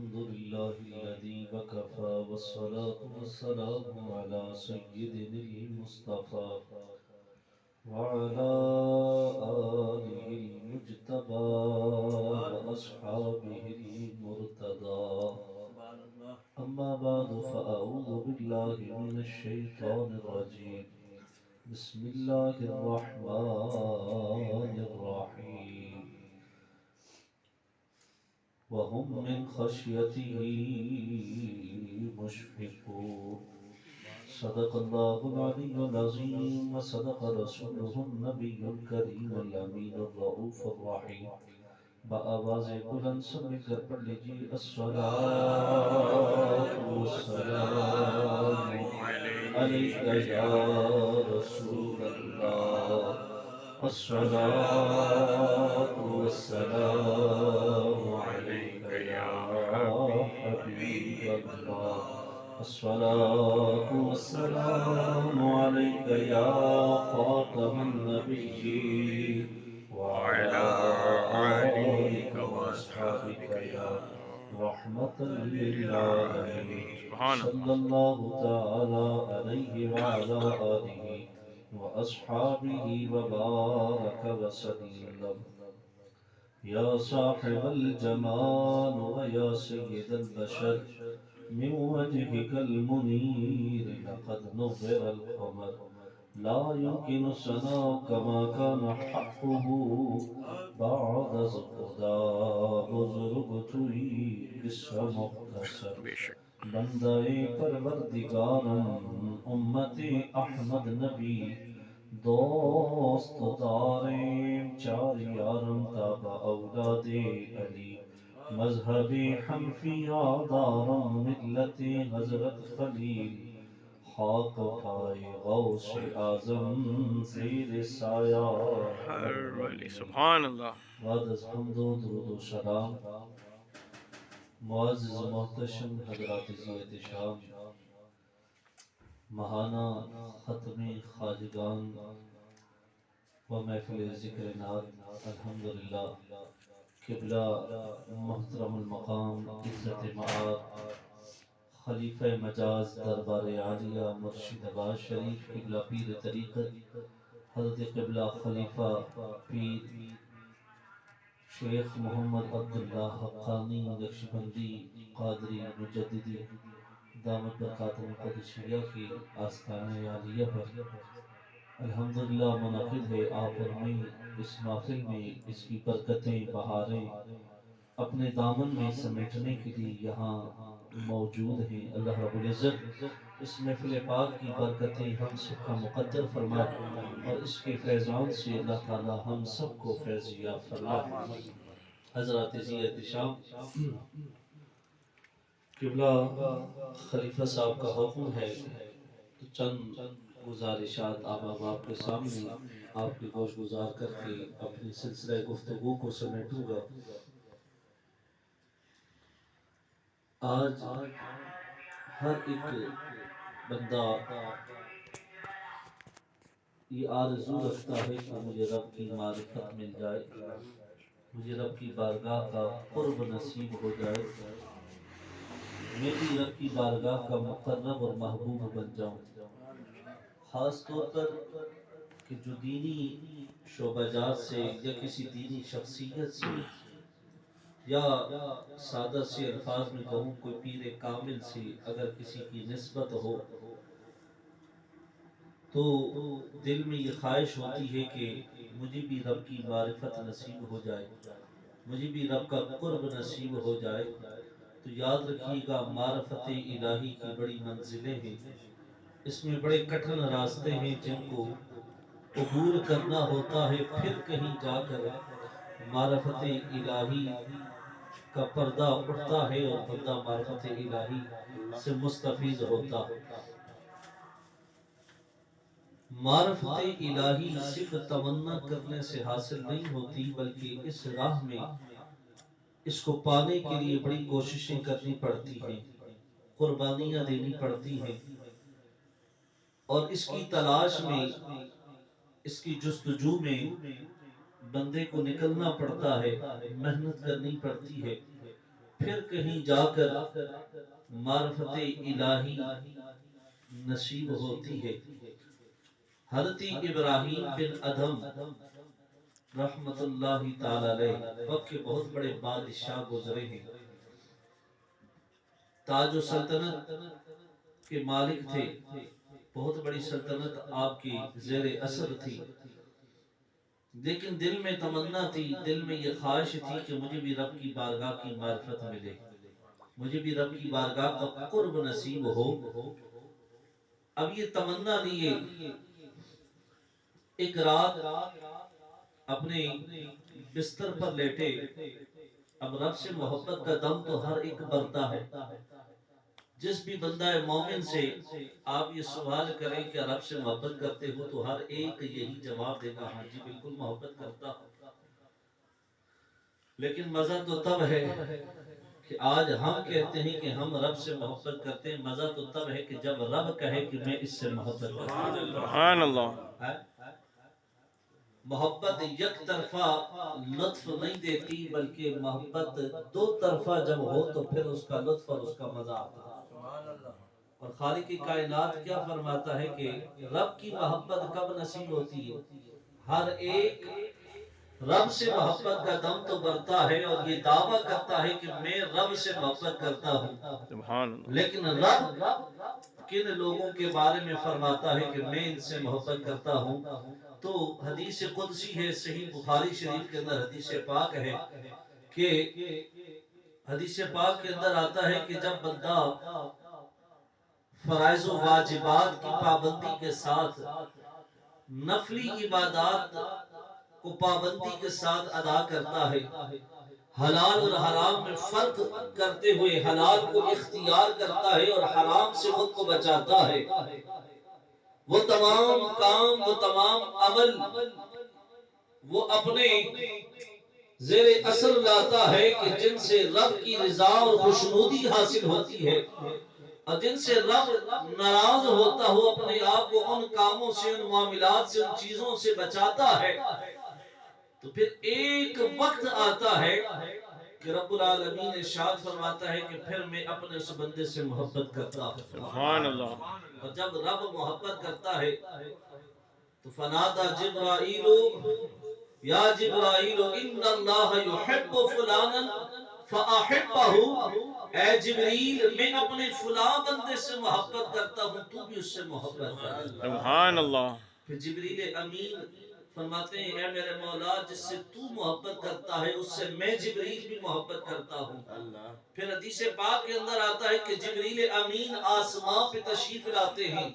الحمد لله الذي وكفى والصلاة والسلام على سيدنا المصطفى وعلى آله المجتبى وأصحابه المرتضى أما بعد فأعوذ بالله من الشيطان الرجيم بسم الله الرحمن الرحيم وهم من خشيته مشفقون صدق الله العلي العظيم وصدق رسوله النبي الكريم الأمين الرؤوف الرحيم بآواز بلند سب مل کر پڑھ لیجیے الصلاة والسلام عليك يا رسول الله الصلاة والسلام عليك يا حبيب الله الصلاة والسلام عليك يا خاتم النبيين وعلى آلك وأصحابك يا رحمة للعالمين صلى الله تعالى عليه وعلى آله وأصحابه وبارك وسلم يا صاحب الجمال ويا سيد البشر من وجهك المنير لقد نظر القمر لا يمكن ثناؤك كما كان حقه بعد خدا بزرگ توئی بسم مختصر بندہ پروردگارم امت احمد نبی دوست داریں چار یارم تابع اولاد علی مذہب حنفیہ دارم ملت حضرت خلیل خاک پائے غوث اعظم زیر سایہ ہر ولی سبحان اللہ بعد از حمد و درود و سلام معزز محتشم حضرات ذی احتشام ماہانہ ختم خواجگان و محفل ذکر نات الحمدللہ قبلہ محترم المقام عزت معاد خلیفہ مجاز دربار عالیہ مرشد آباد شریف قبلہ پیر طریقت حضرت قبلہ خلیفہ پیر شیخ محمد عبداللہ حقانی نقشبندی قادری مجددی دامت برکاتہ القدسیہ کی آستانہ عالیہ پر الحمدللہ منعقد ہے آپ اور میں اس محفل میں اس کی برکتیں بہاریں اپنے دامن میں سمیٹنے کے لیے یہاں موجود ہیں۔ اللہ رب العزت اس محفل پاک کی برکتیں ہم سب کا مقدر فرمائے اور اس کے فیضان سے اللہ تعالی ہم سب کو فیضیاب فرمائے۔ حضرات ذی احتشام قبلہ خلیفہ صاحب کا حکم ہے تو چند گزارشات آپ کے سامنے آپ کی گوش گزار کر کے اپنی سلسلہ گفتگو کو سمیٹوں گا۔ آج ہر ایک بندہ یہ آرزو رکھتا ہے کہ مجھے رب کی معرفت مل جائے، مجھے رب کی بارگاہ کا قرب نصیب ہو جائے، میں بھی رب کی بارگاہ کا مقرب اور محبوب بن جاؤں۔ خاص طور پر کہ جو دینی شعبہ جات سے یا کسی دینی شخصیت سے یا سادہ سے الفاظ میں کہوں کوئی پیر کامل سے اگر کسی کی نسبت ہو تو دل میں یہ خواہش ہوتی ہے کہ مجھے بھی رب کی معرفت نصیب ہو جائے، مجھے بھی رب کا قرب نصیب ہو جائے۔ تو یاد رکھیے گا معرفت الہی کی بڑی منزلیں ہیں، اس میں بڑے کٹھن راستے ہیں جن کو عبور کرنا ہوتا ہے، پھر کہیں جا کر معرفت الہی کا پردہ اٹھتا ہے اور بندہ معرفت الہی سے مستفیض ہوتا۔ معرفت الہی صرف تمنا کرنے سے حاصل نہیں ہوتی بلکہ اس راہ میں اس کو پانے کے لیے بڑی کوششیں کرنی پڑتی ہیں، قربانیاں دینی پڑتی ہیں، اور اس کی تلاش میں اس کی جستجو میں بندے کو نکلنا پڑتا ہے، محنت کرنی پڑتی ہے۔ پھر کہیں جا کر معرفت الہی نصیب ہوتی ہے۔ حضرت ابراہیم بن ادھم رحمت اللہ تعالی علیہ وقت کے بہت بڑے بادشاہ گزرے ہیں، تاج و سلطنت کے مالک تھے، بہت بڑی سلطنت آپ کی زیر اثر تھی، لیکن دل میں تمنا تھی، دل میں یہ خواہش تھی کہ مجھے بھی رب کی بارگاہ کی معرفت ملے، مجھے بھی رب کی بارگاہ کا قرب نصیب ہو۔ اب یہ تمنا لیے ایک رات اپنے بستر پر لیٹے۔ اب رب سے محبت کا دم تو ہر ایک بڑھتا ہے، جس بھی بندہ مومن سے آپ یہ سوال کریں کہ رب سے محبت کرتے ہو تو ہر ایک یہی جواب دے گا، ہاں جی بالکل محبت کرتا ہوں۔ لیکن مزہ تو تب ہے کہ آج ہم کہتے ہیں کہ ہم رب سے محبت کرتے ہیں، مزہ تو تب ہے کہ جب رب کہے کہ میں اس سے محبت کرتا ہوں۔ سبحان اللہ۔ محبت یک طرفہ لطف نہیں دیتی، بلکہ محبت دو طرفہ جب ہو تو پھر اس کا لطف اور اس کا مزہ آتا ہے۔ اور خالق کی کائنات کیا فرماتا ہے کہ رب کی محبت کب نصیب ہوتی ہے؟ ہر ایک رب سے محبت کا دم تو برتا ہے اور یہ دعویٰ کرتا ہے کہ میں رب سے محبت کرتا ہوں، لیکن رب کن لوگوں کے بارے میں فرماتا ہے کہ میں ان سے محبت کرتا ہوں؟ تو حدیث قدسی ہے، صحیح بخاری شریف کے اندر حدیث پاک ہے کہ حدیث پاک کے اندر آتا ہے کہ جب بندہ فرائض و واجبات کی پابندی کے ساتھ نفلی عبادات کو پابندی کے ساتھ ادا کرتا ہے، حلال اور حرام میں فرق کرتے ہوئے حلال کو اختیار کرتا ہے اور حرام سے خود کو بچاتا ہے، وہ تمام کام، وہ تمام عمل وہ اپنے زیر اثر لاتا ہے کہ جن سے رب کی رضا اور خوشنودی حاصل ہوتی ہے، اور جن سے رب ناراض ہوتا ہو اپنے آپ کو ان کاموں سے، ان معاملات سے، ان چیزوں سے بچاتا ہے۔ تو پھر ایک وقت آتا ہے کہ رب العالمین ارشاد فرماتا ہے کہ پھر میں اپنے اس بندے سے محبت کرتا ہوں۔ سبحان اللہ۔ اور جب رب محبت کرتا ہے تو فنادا جبرائیل یا جبرائیل ان اللہ یحب فلانا فاحبہ، اے جبریل میں اپنے فلاں بندے سے محبت کرتا ہوں، تو بھی اس سے محبت کر۔ سبحان اللہ۔ پھر جبریل امین فرماتے ہیں اے میرے مولا جس سے تو محبت کرتا ہے اس سے میں جبریل بھی محبت کرتا ہوں۔ پھر حدیث پاک کے اندر آتا ہے کہ جبریل امین آسمان پہ تشریف لاتے ہیں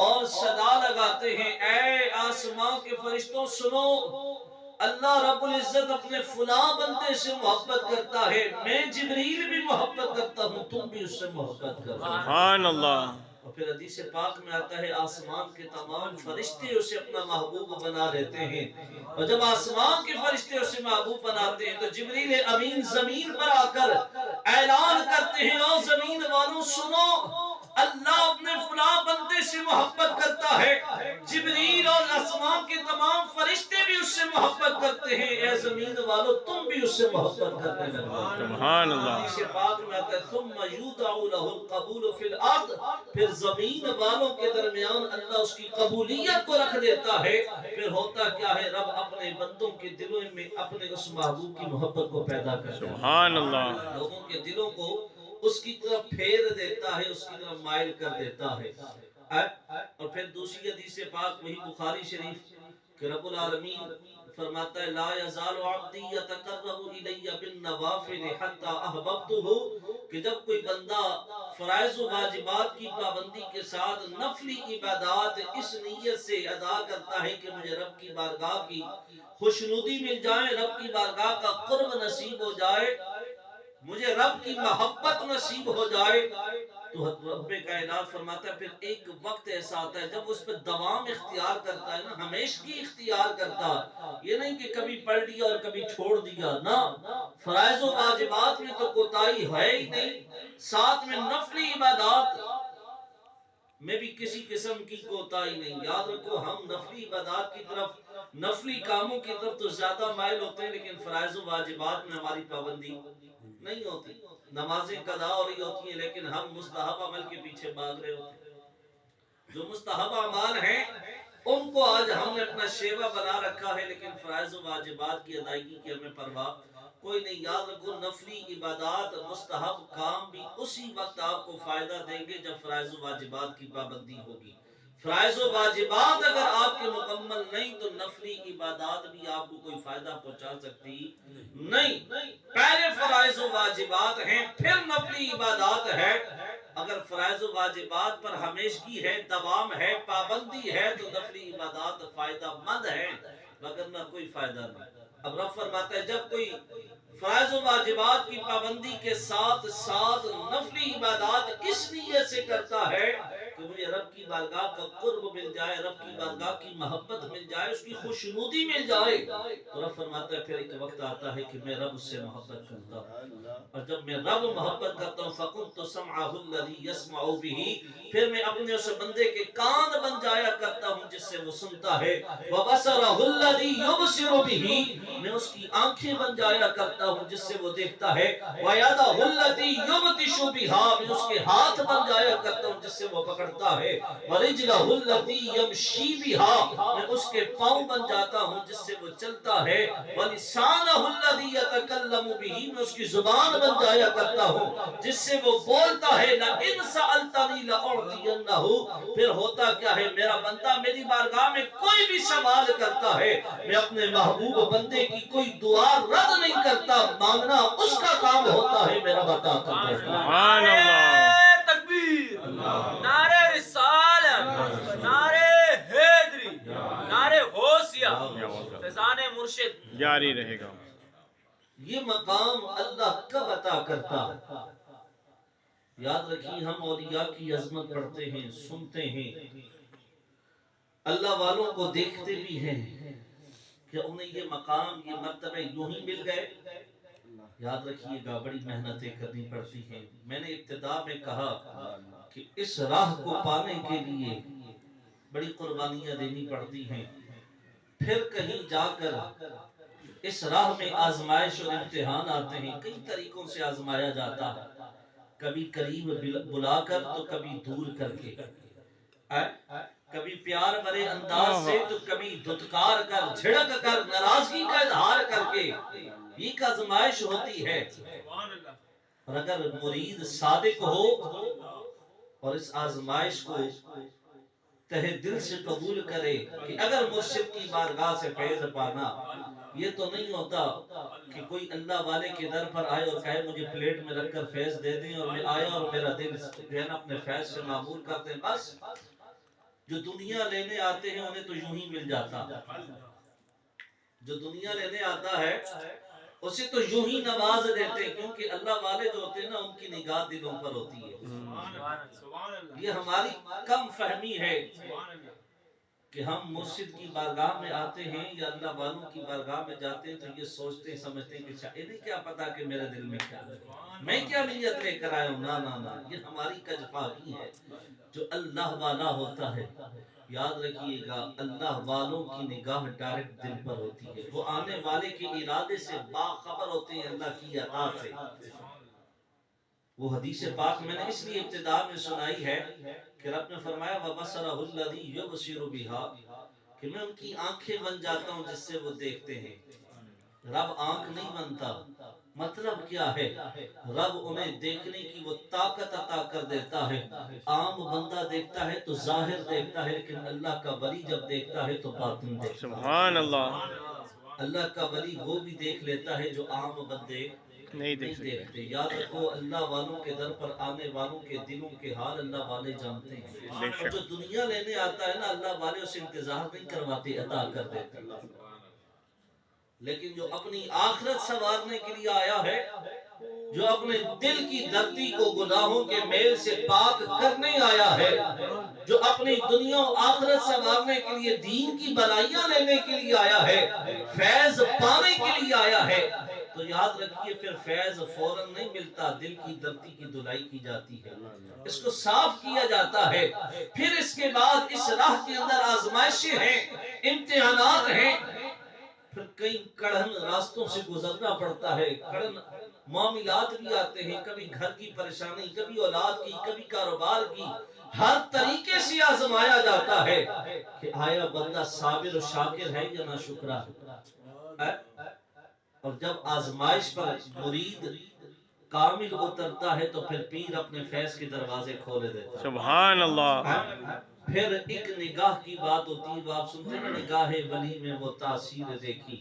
اور صدا لگاتے ہیں اے آسمان کے فرشتوں سنو، اللہ رب العزت اپنے فلاں بندے سے محبت کرتا ہے، میں جبریل بھی محبت کرتا ہوں، تم بھی اس سے محبت کرو۔ سبحان اللہ۔ اور پھر حدیث پاک میں آتا ہے آسمان کے تمام فرشتے اسے اپنا محبوب بنا لیتے ہیں، اور جب آسمان کے فرشتے اسے محبوب بناتے ہیں تو جبریل امین زمین پر آ کر اعلان کرتے ہیں او زمین والوں سنو، اللہ اپنے فلاں بندے سے محبت کرتا ہے، جبریل اور آسمان کے تمام فرشتے بھی اس سے محبت کرتے ہیں، اے زمین والوں تم بھی اس سے محبت کرنے لگو۔ سبحان اللہ۔ حدیث پاک میں آتا ہے ثم یودع له القبول فی الارض، پھر زمین والوں کے درمیان اللہ اس کی قبولیت کو رکھ دیتا ہے۔ پھر ہوتا کیا ہے، رب اپنے بندوں کے دلوں میں اپنے اس محبوب کی محبت کو پیدا کرتا ہے، سبحان اللہ۔ لوگوں کے دلوں کو اس کی طرف پھیر دیتا ہے، اس کی طرف مائل کر دیتا ہے۔ اور پھر دوسری حدیث پاک وہی بخاری شریف کہ رب العالمین فرماتا ہے لا یزال عبدی یتقرب الی بالنوافل حتی احببتہ، کہ جب کوئی بندہ فرائض و واجبات کی پابندی کے ساتھ نفلی عبادات اس نیت سے ادا کرتا ہے کہ مجھے رب کی بارگاہ کی خوشنودی مل جائے، رب کی بارگاہ کا قرب نصیب ہو جائے، مجھے رب کی محبت نصیب ہو جائے، تو رب کائنات فرماتا ہے پھر ایک وقت ایسا آتا ہے جب اس پہ دوام اختیار کرتا ہے نا، ہمیشگی اختیار کرتا، یہ نہیں کہ کبھی پڑھ لیا اور کبھی چھوڑ دیا، نہ، فرائض و واجبات میں تو کوتاہی ہے ہی نہیں، ساتھ میں نفلی عبادات میں بھی کسی قسم کی کوتاہی نہیں۔ یاد رکھو ہم نفلی عبادات کی طرف نفلی کاموں کی طرف تو زیادہ مائل ہوتے ہیں، لیکن فرائض و واجبات میں ہماری پابندی نہیں ہوتی. نمازیں قضا ہو رہی ہوتی ہیں لیکن ہم مستحب عمل کے پیچھے بھاگ رہے ہوتے ہیں. جو مستحب اعمال ہیں ان کو آج ہم نے اپنا شیوا بنا رکھا ہے، لیکن فرائض و واجبات کی ادائیگی کی ہمیں پرواہ کوئی نہیں. یاد رکھو نفلی عبادات مستحب کام بھی اسی وقت آپ کو فائدہ دیں گے جب فرائض و واجبات کی پابندی ہوگی. فرائض و واجبات اگر آپ کے مکمل نہیں تو نفلی عبادات بھی آپ کو کوئی فائدہ پہنچا سکتی نہیں. پہلے فرائض و واجبات ہیں پھر نفلی عبادات ہے. اگر فرائض و واجبات پر ہمیشگی ہے، دوام ہے، پابندی ہے تو نفلی عبادات فائدہ مند ہے، وگرنہ کوئی فائدہ نہیں. اب رب فرماتا ہے جب کوئی فرائض و واجبات کی پابندی کے ساتھ ساتھ نفلی عبادات اس نیت سے کرتا ہے کہ مجھے رب کی بارگاہ کا قرب مل جائے، رب کی بارگاہ کی محبت مل جائے، اس کی خوشنودی مل جائے، تو رب فرماتا ہے پھر ایک وقت آتا ہے کہ میں رب سے محبت کرتا ہوں، اور جب میں رب محبت کرتا ہوں فَكُنْتُ سَمْعَهُ الَّذِي يَسْمَعُ بِهِ، پھر میں اپنے اس بندے کے کان بن جایا کرتا ہوں جس سے وہ سنتا ہے. وَبَصَرَهُ الَّذِي يُبْصِرُ بِهِ، میں اس کی آنکھیں بن جایا کرتا ہوں جس سے وہ دیکھتا ہے. وَيَدَهُ الَّتِي يُبْطِشُ بِهَا، میں اس کے ہاتھ بن جایا کرتا ہوں جس سے وہ پکڑتا ہے. وَرِجْلَهُ الَّتِي يَمْشِي بِهَا، میں اس کے پاؤں بن جاتا ہوں جس سے وہ چلتا ہے. وَلِسَانَهُ الَّذِي يَتَكَلَّمُ بِهِ، میں اس کی زبان بن جایا کرتا ہوں جس سے وہ بولتا ہے. لَإِنْ سَأَلْتَنِي لَأُعْطِيَنَّهُ، پھر ہوتا کیا ہے میرا بندہ میری بارگاہ میں کوئی بھی سوال کرتا ہے، میں اپنے محبوب بندے کی کوئی دعا رد نہیں کرتا، مانگنا اس کا کام ہوتا ہے، میرا بتا کرتا. سبحان اللہ، تکبیر، نعرہ رسالت، نعرہ حیدری، نعرہ غوثیہ، فیضان مرشد جاری رہے گا. یہ مقام اللہ کب عطا کرتا؟ یاد رکھیے ہم اولیاء کی عظمت پڑھتے ہیں، سنتے ہیں، اللہ والوں کو دیکھتے بھی ہیں کہ انہیں یہ مقام یہ مرتبہ یوں ہی مل گئے. یاد رکھیے گا بڑی محنتیں کرنی پڑتی ہیں. میں نے ابتدا میں کہا کہ اس راہ کو پانے کے لیے بڑی قربانیاں دینی پڑتی ہیں. پھر کہیں جا کر اس راہ میں آزمائش اور امتحان آتے ہیں. کئی طریقوں سے آزمایا جاتا ہے، کبھی قریب بلا کر تو کبھی دور کر کے، کبھی پیار بھرے انداز سے تو کبھی دھتکار کر، جھڑک کر، ناراضگی کا اظہار کر کے. یہ آزمائش ہوتی ہے. اور اگر مرید صادق ہو اور اس آزمائش کو تہہ دل سے قبول کرے کہ اگر مرشد کی بارگاہ سے فیض پانا، یہ تو نہیں ہوتا کہ کوئی اللہ والے کے در پر آئے اور کہے مجھے پلیٹ میں رکھ کر فیض دے دیں اور میں آیا اور میرا دل اپنے فیض سے معمول کرتے ہیں. بس جو دنیا لینے آتے ہیں انہیں تو یوں ہی مل جاتا، جو دنیا لینے آتا ہے اسے تو یوں ہی نواز دیتے ہیں، کیونکہ اللہ والے جو ہوتے ہیں نا ان کی نگاہ دلوں پر ہوتی ہے. یہ ہماری کم فہمی ہے کہ ہم مرشد کی بارگاہ میں آتے ہیں یا اللہ والوں کی بارگاہ میں جاتے ہیں تو یہ سوچتے ہیں سمجھتے ہیں کہ انہیں کیا پتا کہ میرے دل میں کیا ہے، میں کیا نیت لے کر آیا ہوں. نا، یہ ہماری کجفاہی ہے. جو اللہ والا ہوتا ہے یاد رکھیے گا اللہ والوں کی نگاہ ڈائریکٹ دل پر ہوتی ہے. وہ آنے والے کے ارادے سے باخبر ہوتے ہیں اللہ کی عطا سے. وہ حدیث پاک میں نے اس لیے ابتدا میں سنائی ہے کہ رب نے فرمایا وَبَصَرَهُ الَّذِي يُبْصِرُ بِهَا، کہ میں ان کی آنکھیں بن جاتا ہوں جس سے وہ دیکھتے ہیں. رب آنکھ نہیں بنتا. مطلب کیا ہے؟ رب انہیں دیکھنے کی وہ طاقت عطا کر دیتا ہے. عام بندہ دیکھتا ہے تو ظاہر دیکھتا ہے، لیکن اللہ کا ولی جب دیکھتا ہے تو باطن دیکھتا ہے. سبحان اللہ، اللہ کا ولی وہ بھی دیکھ لیتا ہے جو عام بندے نہیں دیکھتے. یاد رکھو اللہ والوں کے در پر آنے والوں کے دلوں کے حال اللہ والے جانتے ہیں. اور جو دنیا لینے آتا ہے نا اللہ والے اسے انتظار نہیں کرواتے، عطا کر دیتے. لیکن جو اپنی آخرت سنوارنے کے لیے آیا ہے، جو اپنے دل کی دھرتی کو گناہوں کے میل سے پاک کرنے آیا ہے، جو اپنی دنیا و آخرت سنوارنے کے لیے دین کی بھلائیاں لینے کے لیے آیا ہے، فیض پانے کے لیے آیا ہے، تو یاد رکھیے پھر فیض فوراً نہیں ملتا، دل کی دھرتی کی دھلائی کی جاتی ہے، اس کو صاف کیا جاتا ہے، پھر اس کے بعد اس راہ کے اندر آزمائشیں ہیں، امتحانات ہیں، پھر کئی کڑھن راستوں سے گزرنا پڑتا ہے، کڑھن معاملات بھی آتے ہیں، کبھی گھر کی پریشانی، کبھی اولاد کی، کبھی کاروبار کی، ہر طریقے سے آزمایا جاتا ہے کہ آیا بندہ صابر و شاکر ہے یا ناشکرا ہے۔ اور جب آزمائش پر مرید کامل اترتا ہے تو پھر پیر اپنے فیض کے دروازے کھولے دیتا ہے۔ سبحان اللہ۔ پھر ایک نگاہ کی بات ہوتی ہے، آپ سنتے ہیں نگاہ ولی میں وہ تاثیر دیکھی،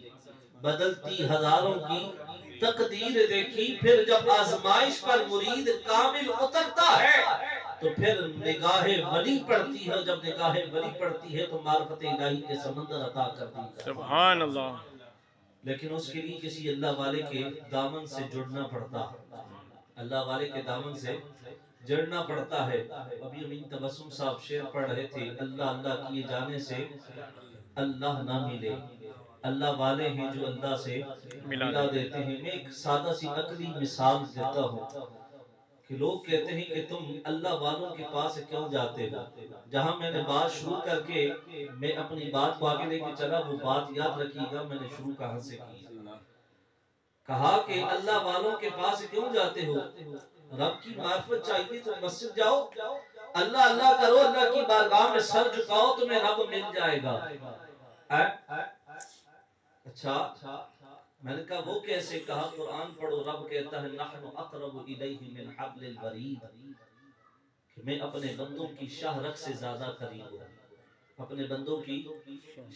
بدلتی ہزاروں کی تقدیر دیکھی۔ پھر جب آزمائش پر مرید کامل اترتا ہے تو پھر نگاہ ولی پڑتی ہے، جب نگاہ ولی پڑتی ہے تو معرفت الہی کے سمندر عطا کرتی ہے۔ سبحان اللہ۔ لیکن اس کے لیے کسی اللہ والے کے دامن سے جڑنا پڑتا ہے، اللہ والے کے دامن سے جڑنا پڑتا ہے۔ ابھی امین تبسم صاحب شعر پڑھ رہے تھے، اللہ اللہ کیے جانے سے اللہ نہ ملے، اللہ والے ہیں جو اللہ سے ملا دیتے ہیں۔ میں ایک سادہ سی عقلی مثال دیتا ہوں کہ لوگ کہتے ہیں کہ تم اللہ والوں کے پاس کیوں جاتے ہو؟ جہاں میں نے بات شروع کر کے میں اپنی بات کو آگے لے کے چلا، وہ بات یاد رکھیے گا میں نے شروع کہاں سے کی۔ کہا کہ اللہ والوں کے پاس کیوں جاتے ہو؟ رب کی معرفت چاہیے تو مسجد جاؤ، اللہ اللہ کرو، اللہ کی بارگاہ میں سر جھکاؤ، تمہیں رب مل جائے گا۔ اچھا میں نے کہا وہ کیسے؟ کہا قرآن پڑھو، رب کہتا ہے نحن اقرب الیہ من حبل الورید، کہ میں اپنے بندوں کی شاہ رگ سے زیادہ قریب ہوں، اپنے بندوں کی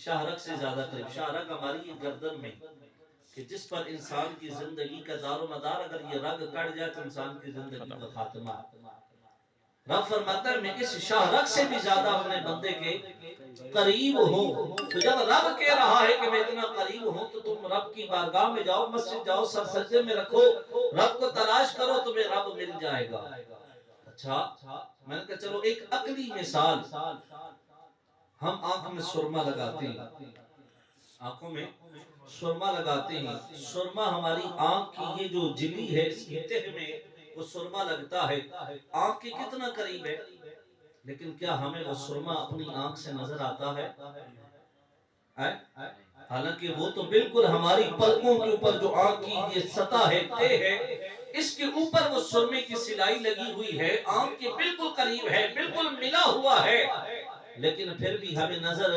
شاہ رگ سے زیادہ قریب۔ شاہ رگ ہماری گردن میں کہ جس پر انسان کی زندگی کا دار و مدار، اگر یہ رگ کٹ جائے تو انسان کی زندگی کا خاتمہ۔ رب فرماتا ہے میں اس شاہ رگ سے بھی زیادہ اپنے بندے کے قریب ہوں۔ تو جب رب کہہ رہا ہے کہ میں اتنا قریب ہوں تو تم رب کی بارگاہ میں جاؤ، مسجد جاؤ، سر سجدے میں رکھو، رب کو تلاش کرو، تمہیں رب مل جائے گا۔ اچھا میں نے کہا چلو ایک عقلی مثال، ہم آنکھ میں سرما لگاتے ہیں، آنکھوں میں سرما لگاتے ہیں، سرما ہماری آنکھ کی یہ جو جلی ہے اس کی تہ میں وہ سرما لگتا ہے، آنکھ کے کتنا قریب ہے، لیکن کیا ہمیں وہ سرما اپنی آنکھ سے نظر آتا ہے؟ حالانکہ وہ تو بالکل ہماری پلکوں کے اوپر جو آنکھ کی یہ سطح ہے، تہ ہے، اس کے اوپر وہ سرمے کی سلائی لگی ہوئی ہے، آنکھ کے بالکل قریب ہے، بالکل ملا ہوا ہے، لیکن پھر بھی ہمیں نظر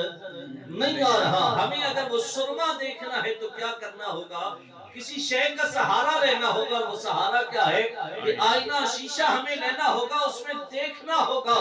نہیں آ رہا۔ ہمیں اگر وہ سرما دیکھنا ہے تو کیا کرنا ہوگا؟ کسی شے کا سہارا لینا ہوگا۔ وہ سہارا کیا ہے کہ آئینہ شیشہ ہمیں لینا ہوگا، اس میں دیکھنا ہوگا۔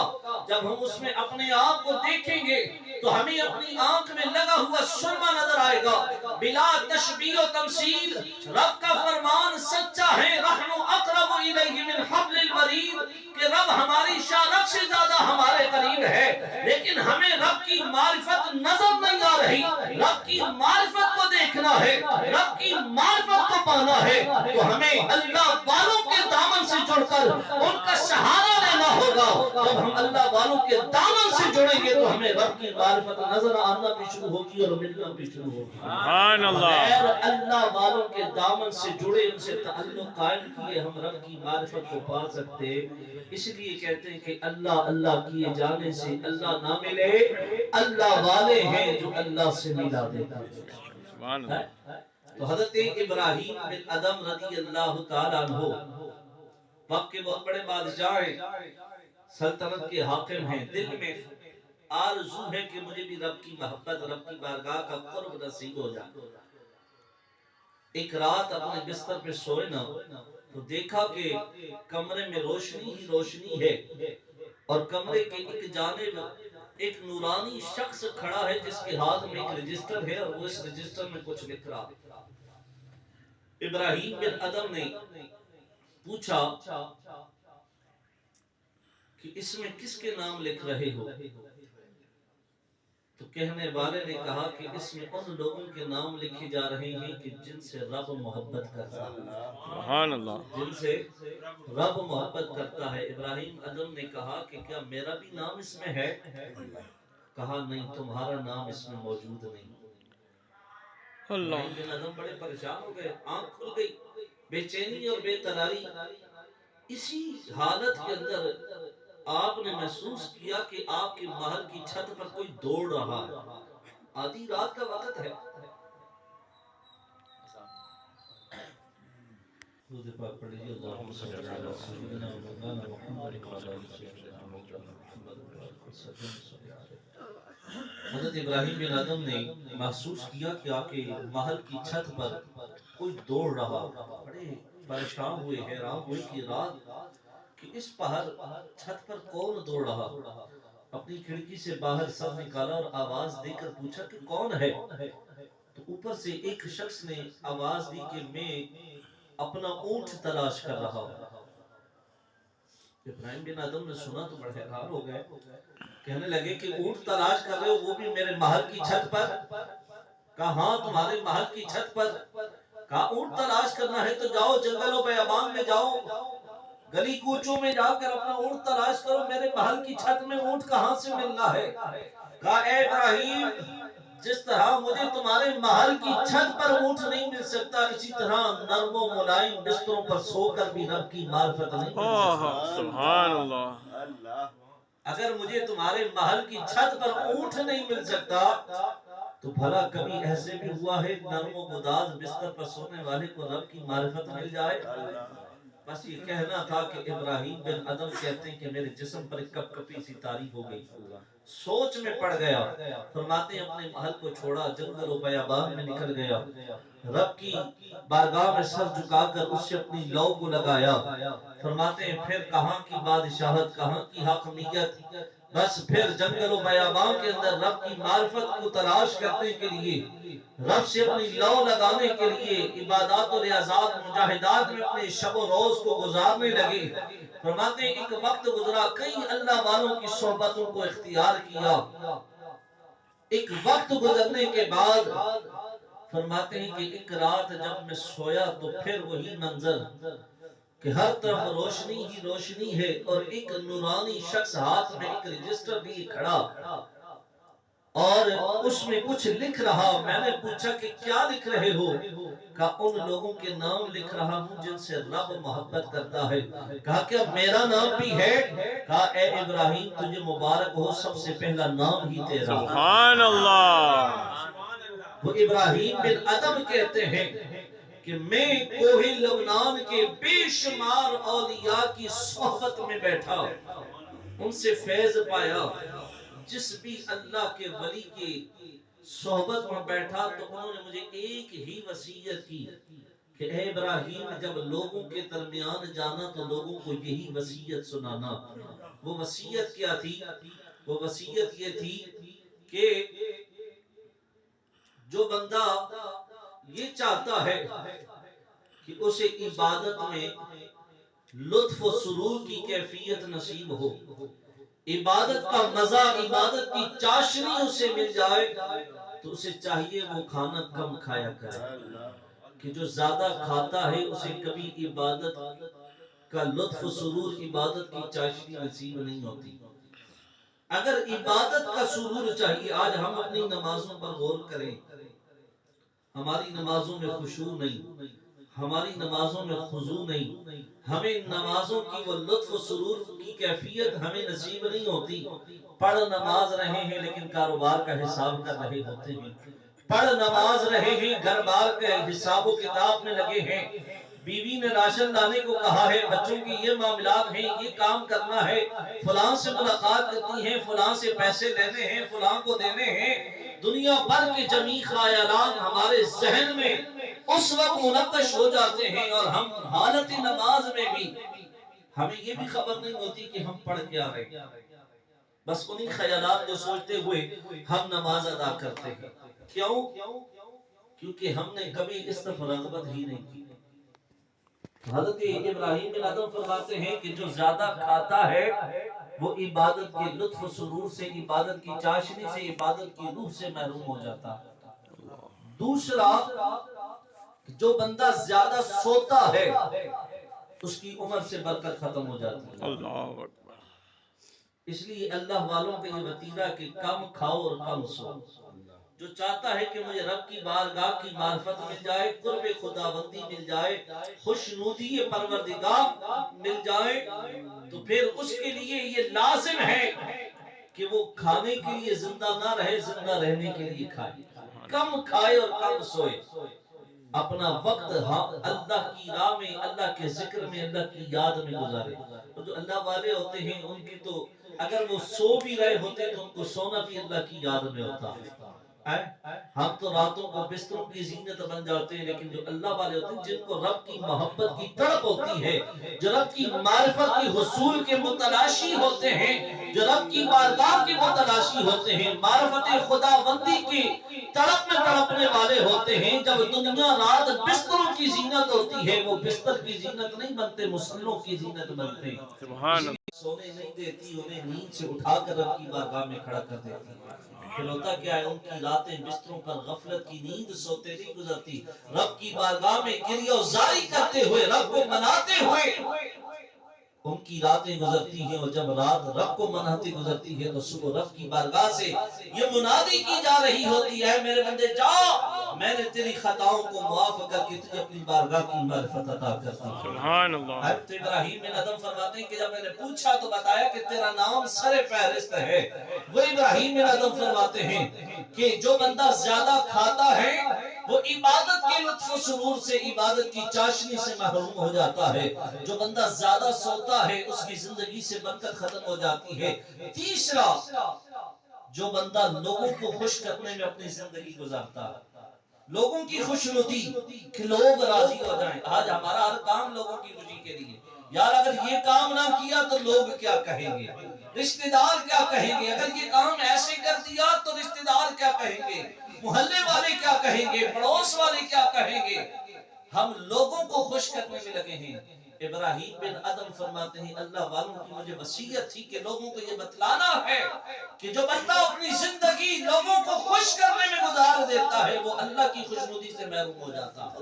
جب ہم اس میں اپنے آپ کو دیکھیں گے تو ہمیں اپنی آنکھ میں لگا ہوا سرما نظر آئے گا۔ بلا تشبیہ و تمثیل رب کا فرمان سچا ہے، نحن اقرب الیہ من حبل الورید، کہ رب ہماری شاہ رگ سے زیادہ ہمارے قریب ہے، لیکن ہمیں رب کی معرفت نظر نہیں آ رہی۔ رب کی معرفت کو دیکھنا ہے، رب کی معرفت کو پانا ہے تو ہمیں اللہ والوں کے دامن سے جڑ کر ان کا سہارا لینا ہوگا۔ جب ہم اللہ والوں کے دامن سے جڑیں گے تو ہمیں رب کی معرفت نظر آنا بھی شروع ہوگی اور ملنا بھی شروع ہوگی۔ سبحان اللہ۔ غیر اللہ والوں کے دامن سے جڑے، ان سے تعلق قائم کیے ہم رب کی معرفت کو پا سکتے۔ اس لیے کہتے ہیں کہ اللہ اللہ کیے جانے سے اللہ نہ ملے، اللہ والے ہیں جو اللہ سے ملا دیتا ہے۔ تو حضرت ابراہیم بن ادم رضی اللہ تعالیٰ عنہ وقت کے بہت بڑے بادشاہ ہیں، سلطنت کے حاکم ہیں، دل میں آرزو ہے کہ مجھے بھی رب کی محبت، رب کی بارگاہ کا قرب نصیب ہو جائے۔ ایک رات اپنے بستر پہ سوئے نا تو دیکھا کہ کمرے میں روشنی ہی روشنی ہے، اور کمرے کے ایک جانب ایک نورانی شخص کھڑا ہے جس کے ہاتھ میں ایک رجسٹر ہے اور وہ اس رجسٹر میں کچھ لکھ رہا۔ ابراہیم بن ادم نے پوچھا کہ اس میں کس کے نام لکھ رہے ہو؟ تو کہنے والے نے کہا کہ اس میں ان لوگوں کے نام لکھے جا رہے ہیں کہ جن سے رب محبت کرتا ہے، سبحان اللہ، جن سے رب محبت کرتا ہے۔ ابراہیم ادم نے کہا کہ کیا میرا بھی نام اس میں ہے؟ کہا نہیں، تمہارا نام اس میں موجود نہیں۔ اللہ ابراہیم بن ادم بڑے پریشان ہو گئے، آنکھ کھل گئی، بے چینی اور بے قراری۔ اسی حالت کے اندر آپ نے محسوس کیا کہ آپ کے محل کی چھت پر کوئی دوڑ رہا ہے، آدھی رات کا وقت ہے۔ درود پاک پڑھیے، اللہم صلی علی سیدنا و مولانا محمد و علی آل سیدنا و مولانا محمد وسلم۔ حضرت ابراہیم بن آدم نے محسوس کیا کہ آپ کے محل کی چھت پر کوئی دوڑ رہا، بڑے پریشان ہوئے، حیران ہوئے کہ رات کہ اس پہر چھت پر کون دوڑ رہا۔ اپنی کھڑکی سے باہر سر نکالا اور آواز دے کر پوچھا کہ کون ہے؟ تو اوپر سے ایک شخص نے آواز دی کہ میں اپنا اونٹ تلاش کر رہا ہوں۔ ابراہیم بن آدم نے سنا تو بڑے حیران ہو گئے، کہنے لگے کہ اونٹ تلاش کر رہے ہو، وہ بھی میرے محل کی چھت پر؟ کہا ہاں تمہارے محل کی چھت پر۔ کہا اونٹ تلاش کرنا ہے تو جاؤ جنگل و بیابان میں جاؤ، گلی کوچوں میں جا کر اپنا اونٹ تلاش کرو، میرے محل کی چھت میں اونٹ کہاں سے ملنا ہے؟ کہا اے ابراہیم، جس طرح مجھے تمہارے محل کی چھت پر اونٹ نہیں مل سکتا، اسی طرح نرم و ملائم بستروں پر سو کر بھی رب کی معرفت نہیں مل سکتا۔ سبحان اللہ۔ اگر مجھے تمہارے محل کی چھت پر اونٹ نہیں مل سکتا تو بھلا کبھی ایسے بھی ہوا ہے نرم و گداز بستر پر سونے والے کو رب کی معرفت مل جائے؟ بس یہ کہنا تھا کہ ابراہیم بن ادم کہتے ہیں کہ میرے جسم پر کپ کپی سی تاری ہو گئی، سوچ میں پڑ گیا۔ فرماتے ہیں اپنے محل کو چھوڑا، جنگل و بیابان میں نکل گیا، رب کی بارگاہ میں سر جھکا کر اس سے اپنی لو کو لگایا۔ فرماتے ہیں پھر کہاں کی بادشاہت، کہاں کی حاکمیت، بس پھر جنگل و بیابان کے اندر رب کی معرفت کو تلاش کرنے کے لیے، رب سے اپنی لو لگانے کے لیے عبادات و ریاضات مجاہدات میں اپنے شب و روز کو گزارنے لگے۔ فرماتے ہیں ایک وقت گزرا، کئی اللہ والوں کی صحبتوں کو اختیار کیا۔ ایک وقت گزرنے کے بعد فرماتے ہیں کہ ایک رات جب میں سویا تو پھر وہی منظر کہ ہر طرف روشنی ہی روشنی ہے، اور ایک نورانی شخص ہاتھ میں ایک رجسٹر لیے کھڑا اور اس میں کچھ لکھ رہا۔ میں نے پوچھا کہ کیا لکھ رہے ہو؟ کہا ان لوگوں کے نام لکھ رہا ہوں جن سے رب محبت کرتا ہے۔ کہا کیا میرا نام بھی ہے؟ کہا اے ابراہیم تجھے مبارک ہو، سب سے پہلا نام ہی تیرا۔ سبحان اللہ۔ وہ ابراہیم بن ادم کہتے ہیں کہ میں کوہ لبنان کے بے شمار اولیاء کی صحبت میں بیٹھا، ان سے فیض پایا۔ جس بھی اللہ کے ولی کی صحبت میں بیٹھا تو انہوں نے مجھے ایک ہی وصیت کی کہ اے ابراہیم جب لوگوں کے درمیان جانا تو لوگوں کو یہی وصیت سنانا۔ وہ وصیت کیا تھی؟ وہ وصیت یہ تھی کہ جو بندہ یہ چاہتا ہے کہ اسے عبادت میں لطف و سرور کی کیفیت نصیب ہو، عبادت کا مزہ، عبادت کی چاشنی اسے مل جائے، تو اسے چاہیے وہ کھانا کم کھایا کرے، کہ جو زیادہ کھاتا ہے اسے کبھی عبادت کا لطف و سرور، عبادت کی چاشنی نصیب نہیں ہوتی۔ اگر عبادت کا سرور چاہیے، آج ہم اپنی نمازوں پر غور کریں، ہماری نمازوں میں خشوع نہیں، ہماری نمازوں میں خضوع نہیں، ہمیں نمازوں کی وہ لطف و سرور کی کیفیت ہمیں نصیب نہیں ہوتی۔ پڑھ نماز رہے ہیں لیکن کاروبار کا حساب کر رہے ہوتے ہیں، پڑھ نماز رہے ہیں گھر بار کے حساب و کتاب میں لگے ہیں، بیوی نے راشن لانے کو کہا ہے، بچوں کی یہ معاملات ہیں، یہ کام کرنا ہے، فلاں سے ملاقات کرنی ہے، فلاں سے پیسے لینے ہیں، فلاں کو دینے ہیں، دنیا بھر کے جمیع خیالات ہمارے ذہن میں اس وقت منقش ہو جاتے ہیں، اور ہم حالت نماز میں بھی ہمیں یہ بھی خبر نہیں ہوتی کہ ہم پڑھ کیا رہے ہیں، بس انہی خیالات کو سوچتے ہوئے ہم نماز ادا کرتے ہیں۔ کیوں؟ کیونکہ ہم نے کبھی اس طرف رغبت ہی نہیں کی۔ حضرت ابراہیم بن آدم فرماتے ہیں کہ جو زیادہ کھاتا ہے وہ عبادت کے لطف و سرور سے، عبادت کی چاشنی سے، عبادت کی روح سے محروم ہو جاتا ہے۔ دوسرا، جو بندہ زیادہ سوتا ہے اس کی عمر سے برکت ختم ہو جاتی ہے۔ اللہ اکبر۔ اس لیے اللہ والوں کا یہ وتیرہ کہ کم کھاؤ اور کم سو۔ جو چاہتا ہے کہ مجھے رب کی بارگاہ کی معرفت مل جائے، قرب خداوندی مل جائے، خوشنودی پروردگار مل جائے، تو پھر اس کے لیے یہ لازم ہے کہ وہ کھانے کے لیے زندہ نہ رہے، زندہ رہنے کے لیے کھائے، کم کھائے اور کم سوئے، اپنا وقت اللہ کی راہ میں، اللہ کے ذکر میں، اللہ کی یاد میں گزارے۔ اور جو اللہ والے ہوتے ہیں ان کی تو اگر وہ سو بھی رہے ہوتے تو ان کو سونا بھی اللہ کی یاد میں ہوتا ہے۔ ہم تو راتوں کو بستروں کی زینت بن جاتے ہیں، لیکن جو اللہ والے ہوتے ہیں جن کو رب کی محبت کی تڑپ ہوتی ہے، جو رب کی معرفت کی حصول کے متلاشی ہوتے ہیں، جو رب کی بارگاہ کے متلاشی ہوتے ہیں، معرفت خداوندی کی تڑپ میں تڑپنے والے ہوتے ہیں، جب دنیا رات بستروں کی زینت ہوتی ہے، وہ بستر کی زینت نہیں بنتے، مصلوں کی زینت بنتے ہیں۔ سبحان سونے نہیں دیتی، انہیں نیند سے اٹھا کر رب کی بارگاہ میں کھڑا کر دیتی ہے۔ پھر ہوتا کیا ہے، ان کی راتیں بستروں پر غفلت کی نیند سوتے نہیں گزرتی، رب کی بارگاہ میں گریہ و زاری کرتے ہوئے، رب کو مناتے ہوئے ان کی راتیں گزرتی ہیں، اور جب رات رب کو مناتی گزرتی ہے تو صبح رب کی بارگاہ سے یہ منادی کی جا رہی ہوتی ہے، میرے بندے جا، میں نے تیری خطاؤں کو معاف کر کے تجھے اپنی بارگاہ کی معرفت عطا کرتی ہوں۔ سبحان اللہ۔ حضرت ابراہیم بن ادم فرماتے ہیں کہ جب میں نے پوچھا تو بتایا کہ تیرا نام سر فہرست ہے۔ وہ ابراہیم بن ادم فرماتے ہیں کہ جو بندہ زیادہ کھاتا ہے وہ عبادت کے لطف و سرور سے، عبادت کی چاشنی سے محروم ہو جاتا ہے، جو بندہ زیادہ سوتا ہے اس کی زندگی سے برکت ختم ہو جاتی ہے۔ تیسرا، جو بندہ لوگوں کو خوش کرنے میں اپنی زندگی گزارتا ہے، لوگوں کی خوشنودی کہ لوگ راضی ہو جائیں۔ آج ہمارا ہر کام لوگوں کی خوشی کے لیے، یار اگر یہ کام نہ کیا تو لوگ کیا کہیں گے، رشتہ دار کیا کہیں گے، اگر یہ کام ایسے کر دیا تو رشتہ دار کیا کہیں گے، محلے والے کیا کہیں گے، پڑوس والے کیا کہیں گے، ہم لوگوں کو خوش کرنے میں لگے ہیں۔ ابراہیم بن ادم فرماتے ہیں اللہ والوں کی مجھے وصیت تھی کہ لوگوں کو یہ بتلانا ہے کہ جو بندہ اپنی زندگی لوگوں کو خوش کرنے میں گزار دیتا ہے وہ اللہ کی خوشنودی سے محروم ہو جاتا ہے،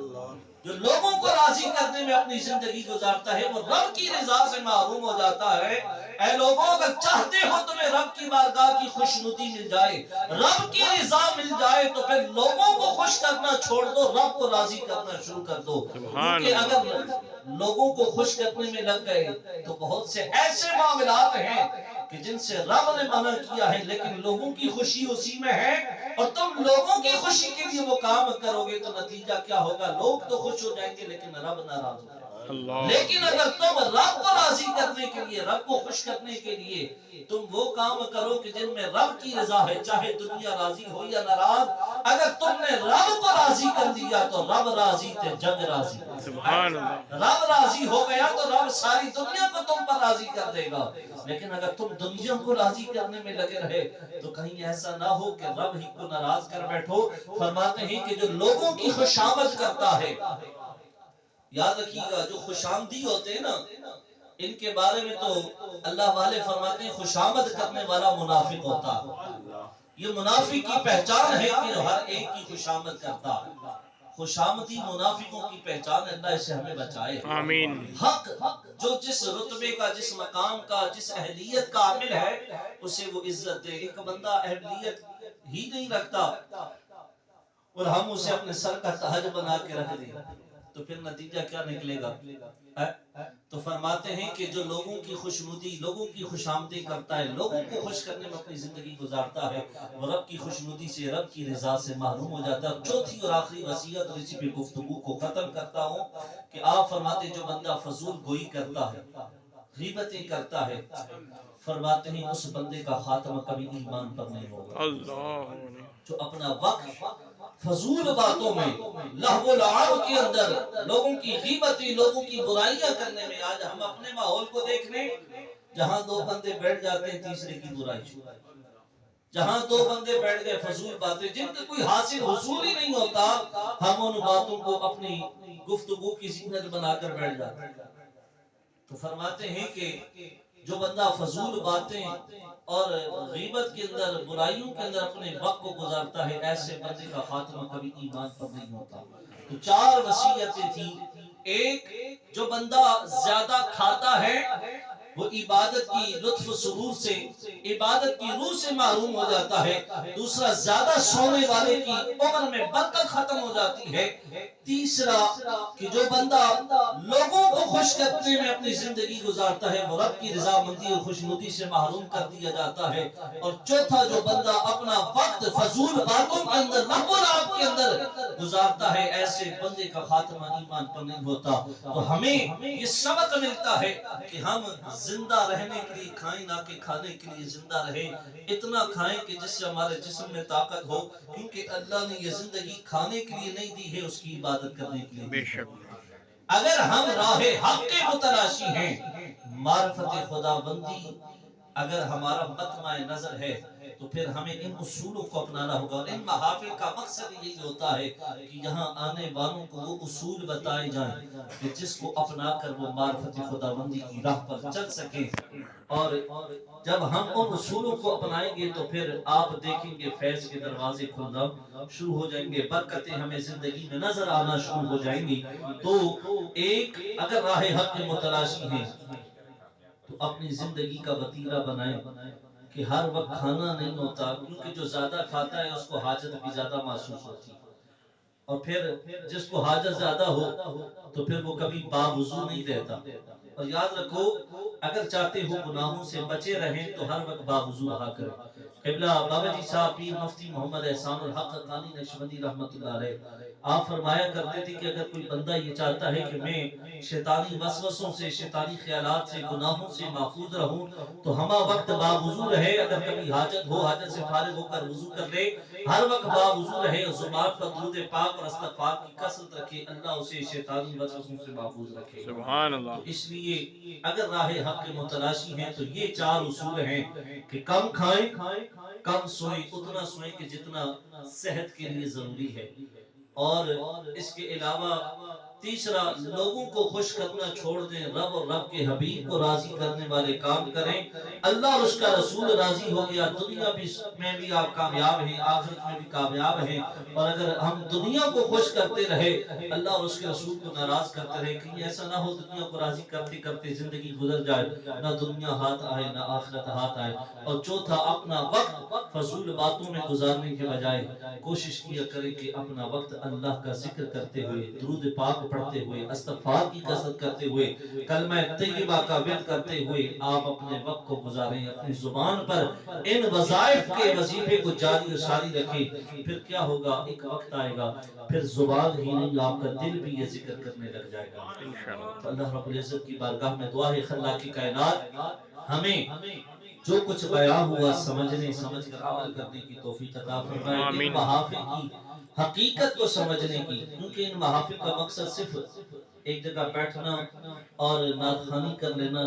جو لوگوں کو راضی کرنے میں اپنی زندگی گزارتا ہے وہ رب کی رضا سے محروم ہو جاتا ہے۔ اے لوگوں، اگر چاہتے ہو تمہیں رب کی بارگاہ کی خوشنودی مل جائے، رب کی رضا مل جائے، تو پھر لوگوں کو خوش کرنا چھوڑ دو، رب کو راضی کرنا شروع کر دو۔ کیونکہ اگر لوگوں کو خوش کرنے میں لگ گئے تو بہت سے ایسے معاملات ہیں کہ جن سے رب نے منع کیا ہے، لیکن لوگوں کی خوشی اسی میں ہے، اور تم لوگوں کی خوشی کے لیے وہ کام کرو گے تو نتیجہ کیا ہوگا، لوگ تو خوش ہو جائیں گے لیکن رب ناراض ہو جائے گا۔ لیکن اگر تم رب کو راضی کرنے کے لیے، رب کو خوش کرنے کے لیے تم وہ کام کرو کہ جن میں رب کی رضا ہے، چاہے دنیا راضی ہو یا ناراض، اگر تم نے رب کو راضی کر دیا تو رب راضی تے جگ راضی۔ سبحان اللہ۔ رب راضی ہو گیا تو رب ساری دنیا کو تم پر راضی کر دے گا، لیکن اگر تم دنیا کو راضی کرنے میں لگے رہے تو کہیں ایسا نہ ہو کہ رب ہی کو ناراض کر بیٹھو۔ فرماتے ہیں کہ جو لوگوں کی خوشامد کرتا ہے، یاد رکھیے گا جو خوشامدی ہوتے ہیں نا، ان کے بارے میں تو اللہ والے فرماتے ہیں خوشامد کرنے والا منافق ہوتا ہے۔ یہ منافق کی پہچان ہے کہ ہر ایک کی خوشامد کرتا ہے۔ خوشامدی منافقوں کی پہچان ہے، اللہ اسے ہمیں بچائے۔ آمین۔ حق جو جس رتبے کا، جس مقام کا، جس اہلیت کا عامل ہے اسے وہ عزت دے۔ ایک بندہ اہلیت ہی نہیں رکھتا اور ہم اسے اپنے سر کا تاج بنا کے رکھ دیں تو پھر نتیجہ کیا نکلے گا؟ تو فرماتے ہیں کہ جو لوگوں کی خوشنودی، لوگوں کی خوشامدی کرتا ہے، لوگوں کو خوش کرنے میں اپنی زندگی گزارتا ہے، وہ رب کی خوشنودی سے، رب کی رضا سے محروم ہو جاتا ہے۔ چوتھی اور آخری وصیت، اور اسی پہ گفتگو کو ختم کرتا ہوں کہ آپ فرماتے جو بندہ فضول گوئی کرتا ہے، غیبتیں کرتا ہے، فرماتے ہیں اس بندے کا خاتمہ کبھی ایمان پر نہیں ہوگا۔ اللہ جو اپنا وقت فضول باتوں میں، لہو و لعب کے اندر، لوگوں کی غیبتیں، لوگوں کی برائیاں کرنے میں، آج ہم اپنے ماحول کو دیکھ لیں، جہاں دو بندے بیٹھ جاتے ہیں تیسرے کی برائی، جہاں دو بندے بیٹھ گئے فضول باتیں جن کا کوئی حاصل حصول ہی نہیں ہوتا، ہم ان باتوں کو اپنی گفتگو کی زینت بنا کر بیٹھ جاتے ہیں۔ تو فرماتے ہیں کہ جو بندہ فضول باتیں اور غیبت کے اندر، برائیوں کے اندر اپنے وقت کو گزارتا ہے، ایسے بندے کا خاتمہ کبھی ایمان پر نہیں ہوتا۔ تو چار وصیتیں تھیں۔ ایک، جو بندہ زیادہ کھاتا ہے وہ عبادت کی لطف سرور سے، عبادت کی روح سے محروم ہو جاتا ہے۔ دوسرا، زیادہ سونے والے کی عمر میں برکت ختم ہو جاتی ہے۔ تیسرا کہ جو بندہ لوگوں کو خوش کرنے میں اپنی زندگی گزارتا ہے وہ رب کی رضامندی اور خوشنودی سے محروم کر دیا جاتا ہے۔ اور چوتھا، جو بندہ اپنا وقت فضول باتوں کے اندر، لغو و لعب کے اندر گزارتا ہے، ایسے بندے کا خاتمہ ایمان پر نہیں ہوتا۔ تو ہمیں یہ سبق ملتا ہے کہ ہم زندہ رہنے کے لیے کھائیں نہ کہ کھانے کے لیے زندہ رہیں۔ اتنا کھائیں کہ جس سے ہمارے جسم میں طاقت ہو، کیونکہ اللہ نے یہ زندگی کھانے کے لیے نہیں دی ہے، اس کی عبادت کرنے کے لیے۔ بے شک اگر ہم راہ حق کے متلاشی ہیں، معرفت خدا بندی اگر ہمارا مطمع نظر ہے، تو پھر ہمیں ان اصولوں کو اپنانا ہوگا۔ اور ان محافل کا مقصد یہی ہوتا ہے کہ یہاں آنے والوں کو وہ اصول بتائے جائیں کہ جس کو اپنا کر وہ معرفت خدا بندی کی راہ پر چل سکیں۔ اور جب ہم ان اصولوں کو اپنائیں گے تو پھر آپ دیکھیں گے فیض کے دروازے کھلنا شروع ہو جائیں گے، برکتیں ہمیں زندگی میں نظر آنا شروع ہو جائیں گی۔ تو ایک اگر راہ حق کے متلاشی ہیں تو اپنی زندگی کا وتیرہ بنائیں کہ ہر وقت کھانا نہیں ہوتا، کیونکہ جو زیادہ کھاتا ہے اس کو حاجت بھی زیادہ محسوس ہوتی ہے، اور پھر جس کو حاجت زیادہ ہو تو پھر وہ کبھی باوضو نہیں رہتا۔ اور یاد رکھو، اگر چاہتے ہو گناہوں سے بچے رہیں تو ہر وقت باوضو رہا کریں۔ قبلہ بابا جی صاحب پیر مفتی محمد احسان الحق حقانی نقشبندی رحمت اللہ علیہ آپ فرمایا کرتے تھے کہ اگر کوئی بندہ یہ چاہتا ہے کہ میں شیطانی وسوسوں سے، شیطانی خیالات سے، گناہوں سے محفوظ رہوں تو ہمہ وقت باوضو رہے، اگر کبھی حاجت ہو حاجت سے فارغ ہو کر وضو کر لے، ہر وقت باوضو رہے، زبان پر درود پاک اور استغفار کی کثرت رکھے، اللہ اسے شیطانی وسوسوں سے محفوظ رکھے۔ سبحان اللہ۔ تو اس لیے اگر راہ حق کے متلاشی ہیں تو یہ چار اصول ہیں کہ کم کھائیں، کم سوئیں، اتنا سوئیں کہ جتنا صحت کے لیے ضروری ہے، اور اس کے علاوہ تیسرا لوگوں کو خوش کرنا چھوڑ دیں، رب اور رب کے حبیب کو راضی کرنے والے کام کریں، اللہ اور اس کا رسول راضی ہو گیا، دنیا میں بھی آپ کامیاب ہیں، آخرت میں بھی کامیاب ہیں۔ اور اگر ہم دنیا کو خوش کرتے رہے، اللہ اور اس کے رسول کو ناراض کرتے رہے، کہیں ایسا نہ ہو دنیا کو راضی کرتے کرتے زندگی گزر جائے، نہ دنیا ہاتھ آئے نہ آخرت ہاتھ آئے۔ اور چوتھا، اپنا وقت فضول باتوں میں گزارنے کے بجائے کوشش کیا کریں کہ اپنا وقت اللہ کا ذکر کرتے ہوئے، درود پاک پڑھتے ہوئے، استغفار کی کثرت کرتے ہوئے، کلمہ طیبہ کا ورد کرتے ہوئے آپ اپنے وقت کو گزاریں، اپنی زبان پر ان وظائف کے وظیفے کو جاری و ساری رکھیں۔ پھر کیا ہوگا، ایک وقت آئے گا پھر زبان ہی نہیں آپ کا دل بھی یہ ذکر کرنے لگ جائے گا۔ تو اللہ رب العزت کی بارگاہ میں دعا ہے خلا کی کائنات ہمیں جو کچھ بیان ہوا سمجھنے، سمجھ کر عمل کرنے کی توفیق عطا فرمائے، ان محافل کی حقیقت کو سمجھنے کی، کیونکہ ان محافل کا مقصد صرف ایک جگہ بیٹھنا اور نعت خوانی کر لینا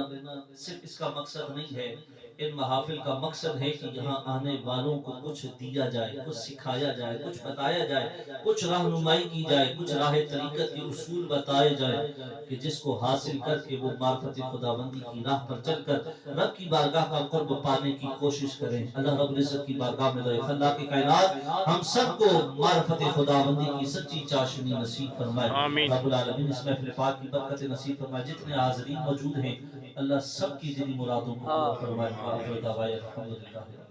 صرف اس کا مقصد نہیں ہے۔ ان محافل کا مقصد ہے کہ یہاں آنے والوں کو کچھ دیا جائے، کچھ سکھایا جائے، کچھ بتایا جائے، کچھ رہنمائی کی جائے، کچھ راہ طریقت کے اصول بتائے جائے کہ جس کو حاصل کر کے وہ معرفت خداوندی کی راہ پر چل کر رب کی بارگاہ کا قرب پانے کی کوشش کریں۔ اللہ رب العزت کی بارگاہ میں دعائے خلا کی کائنات ہم سب کو معرفت خداوندی کی سچی چاشنی نصیب فرمائے۔ آمین۔ رب العالمین اس محفل پاک کی برکت نصیب فرمائے۔ جتنے حاضرین موجود ہیں اللہ سب کی دلی مرادوں کو پورا فرمائے۔ الحمدللہ۔